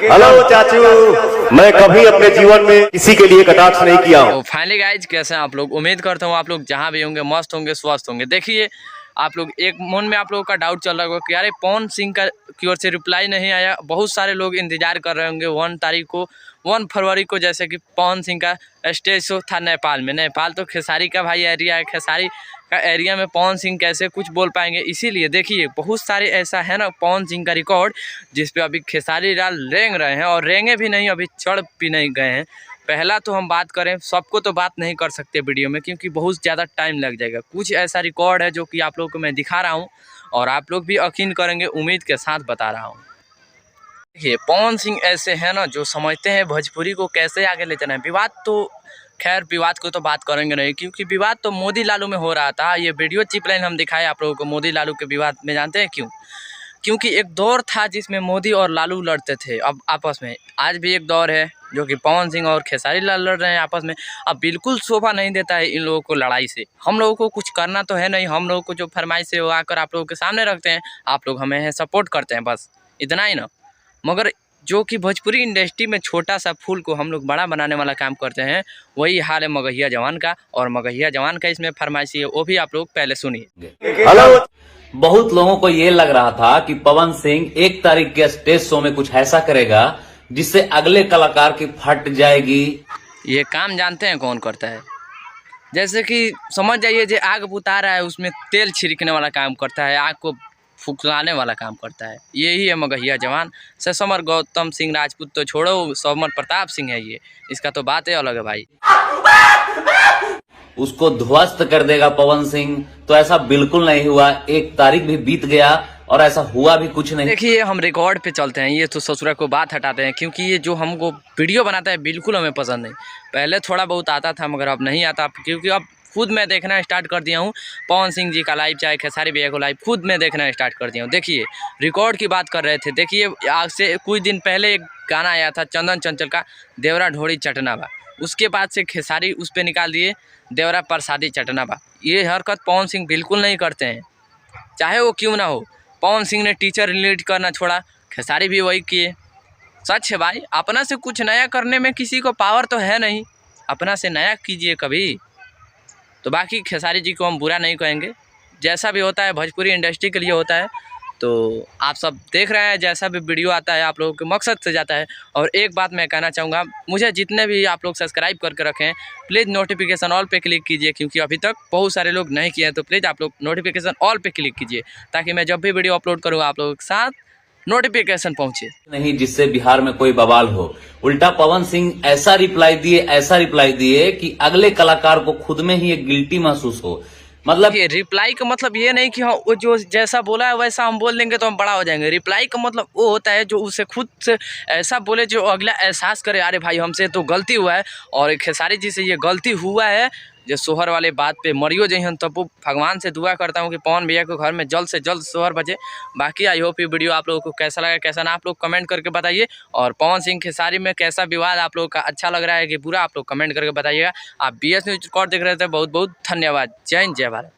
Hello चाचू, मैं कभी अपने जीवन में किसी के लिए कटाक्ष नहीं किया हूँ। तो फाइनली गाइज कैसे हैं आप लोग। उम्मीद करता हूँ आप लोग जहाँ भी होंगे मस्त होंगे, स्वस्थ होंगे। देखिए आप लोग एक मन में आप लोगों का डाउट चल रहा होगा कि यार पवन सिंह का की ओर से रिप्लाई नहीं आया। बहुत सारे लोग इंतजार कर रहे होंगे 1 फरवरी को, जैसे कि पवन सिंह का स्टेज शो था नेपाल में। नेपाल तो खेसारी का भाई एरिया है, खेसारी का एरिया में पवन सिंह कैसे कुछ बोल पाएंगे। इसीलिए देखिए बहुत सारे ऐसा है ना पवन सिंह का रिकॉर्ड जिस पे अभी खेसारी लाल रेंग रहे हैं, और रेंगे भी नहीं, अभी चढ़ भी नहीं गए हैं। पहला तो हम बात करें, सबको तो बात नहीं कर सकते वीडियो में क्योंकि बहुत ज़्यादा टाइम लग जाएगा। कुछ ऐसा रिकॉर्ड है जो कि आप लोगों को मैं दिखा रहा हूँ और आप लोग भी यकीन करेंगे, उम्मीद के साथ बता रहा हूँ। देखिए पवन सिंह ऐसे हैं ना जो समझते हैं भोजपुरी को कैसे आगे ले जाना है। विवाद तो खैर विवाद को तो बात करेंगे नहीं, क्योंकि विवाद तो मोदी लालू में हो रहा था। ये वीडियो चिप लाइन हम दिखाए आप लोगों को मोदी लालू के विवाद में। जानते हैं क्यों? क्योंकि एक दौर था जिसमें मोदी और लालू लड़ते थे अब आपस में। आज भी एक दौर है जो कि पवन सिंह और खेसारी लाल लड़ रहे हैं आपस में। अब बिल्कुल शोभा नहीं देता है इन लोगों को लड़ाई से। हम लोगों को कुछ करना तो है नहीं, हम लोगों को जो फरमाइश है वो आकर आप लोगों के सामने रखते हैं, आप लोग हमें सपोर्ट करते हैं, बस इतना ही ना। मगर जो कि भोजपुरी इंडस्ट्री में छोटा सा फूल को हम लोग बड़ा बनाने वाला काम करते हैं, वही हाल है मगहिया जवान का। और मगहिया जवान का इसमें फरमाइशी है, वो भी आप लोग पहले सुनिए। हेलो। बहुत लोगों को ये लग रहा था कि पवन सिंह 1 तारीख के स्टेज शो में कुछ ऐसा करेगा जिससे अगले कलाकार की फट जाएगी। ये काम जानते हैं कौन करता है? जैसे कि समझ जाइए जो आग बुता रहा है उसमें तेल छिड़कने वाला काम करता है, आग को फुकलाने वाला काम करता है। यही है मगहिया जवान। समर गौतम सिंह राजपूत तो छोड़ो, समर प्रताप सिंह है ये, इसका तो बात है अलग है भाई। उसको ध्वस्त कर देगा पवन सिंह, तो ऐसा बिल्कुल नहीं हुआ। 1 तारीख भी बीत गया और ऐसा हुआ भी कुछ नहीं। देखिए हम रिकॉर्ड पे चलते हैं, ये तो ससुरा को बात हटाते हैं, क्योंकि ये जो हमको वीडियो बनाता है बिल्कुल हमें पसंद नहीं। पहले थोड़ा बहुत आता था मगर अब नहीं आता, क्योंकि अब खुद मैं देखना स्टार्ट कर दिया हूँ पवन सिंह जी का लाइव, चाहे खेसारी भैया को लाइव खुद मैं देखना स्टार्ट कर दिया हूँ। देखिए रिकॉर्ड की बात कर रहे थे। देखिए आज से कुछ दिन पहले एक गाना आया था चंदन चंचल का, देवरा ढोड़ी चटना बा। उसके बाद से खेसारी उस पर निकाल दिए देवरा प्रसादी चटना बा। ये हरकत पवन सिंह बिल्कुल नहीं करते हैं, चाहे वो क्यों ना हो। पवन सिंह ने टीचर रिलेट करना छोड़ा, खेसारी भी वही किए। सच है भाई, अपना से कुछ नया करने में किसी को पावर तो है नहीं, अपना से नया कीजिए कभी। तो बाकी खेसारी जी को हम बुरा नहीं कहेंगे, जैसा भी होता है भोजपुरी इंडस्ट्री के लिए होता है। तो आप सब देख रहे हैं, जैसा भी वीडियो आता है आप लोगों के मकसद से जाता है। और एक बात मैं कहना चाहूँगा, मुझे जितने भी आप लोग सब्सक्राइब करके रखें, प्लीज़ नोटिफिकेशन ऑल पे क्लिक कीजिए, क्योंकि अभी तक बहुत सारे लोग नहीं किए हैं। तो प्लीज़ आप लोग नोटिफिकेशन ऑल पे क्लिक कीजिए, ताकि मैं जब भी वीडियो अपलोड करूँ आप लोगों के साथ नोटिफिकेशन पहुँचे नहीं जिससे बिहार में कोई बवाल हो। उल्टा पवन सिंह ऐसा रिप्लाई दिए कि अगले कलाकार को खुद में ही एक गिल्टी महसूस हो। मतलब ये रिप्लाई का मतलब ये नहीं कि हाँ वो जो जैसा बोला है वैसा हम बोल देंगे तो हम बड़ा हो जाएंगे। रिप्लाई का मतलब वो होता है जो उसे खुद से ऐसा बोले जो अगला एहसास करे, अरे भाई हमसे तो गलती हुआ है और खेसारी जी से ये गलती हुआ है। जो सोहर वाले बात पे मरियो जइहन, तब वो भगवान से दुआ करता हूँ कि पवन भैया को घर में जल्द से जल्द सोहर बजे। बाकी आई होप ये वीडियो आप लोगों को कैसा लगा कैसा ना, आप लोग कमेंट करके बताइए। और पवन सिंह खेसारी में कैसा विवाद आप लोगों का अच्छा लग रहा है कि बुरा, आप लोग कमेंट करके बताइएगा। आप BS न्यूज़ रिकॉर्ड देख रहे थे, बहुत बहुत धन्यवाद। जय हिंद, जय भारत।